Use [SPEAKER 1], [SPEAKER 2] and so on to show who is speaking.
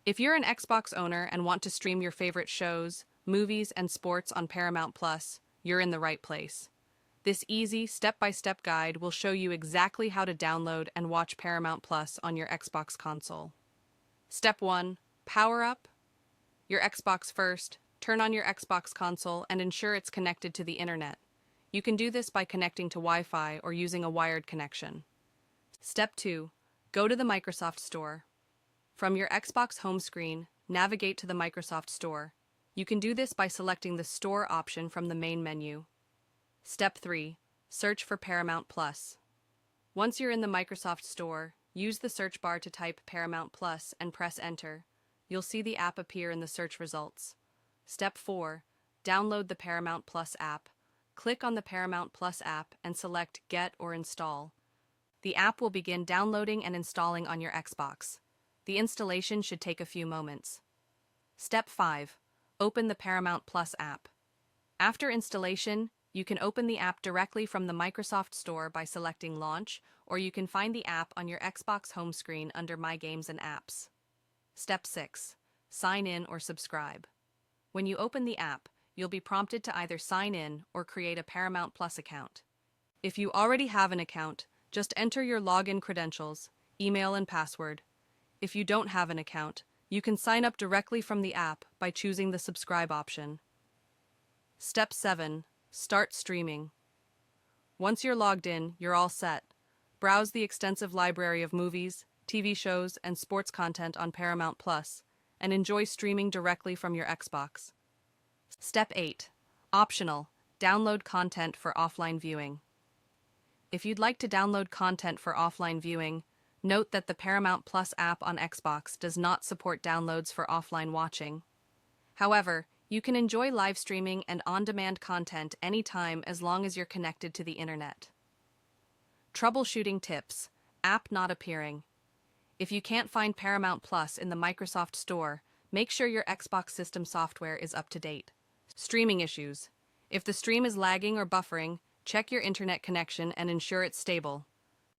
[SPEAKER 1] If you're an Xbox owner and want to stream your favorite shows, movies, and sports on Paramount Plus, you're in the right place. This easy, step-by-step guide will show you exactly how to download and watch Paramount Plus on your Xbox console. Step 1. Power up your Xbox first. Turn on your Xbox console and ensure it's connected to the internet. You can do this by connecting to Wi-Fi or using a wired connection. Step 2. Go to the Microsoft Store. From your Xbox home screen, navigate to the Microsoft Store. You can do this by selecting the Store option from the main menu. Step 3. Search for Paramount Plus. Once you're in the Microsoft Store, use the search bar to type Paramount Plus and press Enter. You'll see the app appear in the search results. Step 4. Download the Paramount Plus app. Click on the Paramount Plus app and select Get or Install. The app will begin downloading and installing on your Xbox. The installation should take a few moments. Step 5. Open the Paramount Plus app. After installation, you can open the app directly from the Microsoft Store by selecting Launch, or you can find the app on your Xbox home screen under My Games and Apps. Step 6. Sign in or subscribe. When you open the app, you'll be prompted to either sign in or create a Paramount Plus account. If you already have an account, just enter your login credentials, email and password. If you don't have an account, you can sign up directly from the app by choosing the subscribe option. Step 7. Start streaming. Once you're logged in, you're all set. Browse the extensive library of movies, TV shows, and sports content on Paramount Plus, and enjoy streaming directly from your Xbox. Step 8. Optional. Download content for offline viewing. If you'd like to download content for offline viewing, note that the Paramount Plus app on Xbox does not support downloads for offline watching. However, you can enjoy live streaming and on-demand content anytime as long as you're connected to the internet. Troubleshooting tips. App not appearing. If you can't find Paramount Plus in the Microsoft Store, make sure your Xbox system software is up to date. Streaming issues. If the stream is lagging or buffering, check your internet connection and ensure it's stable.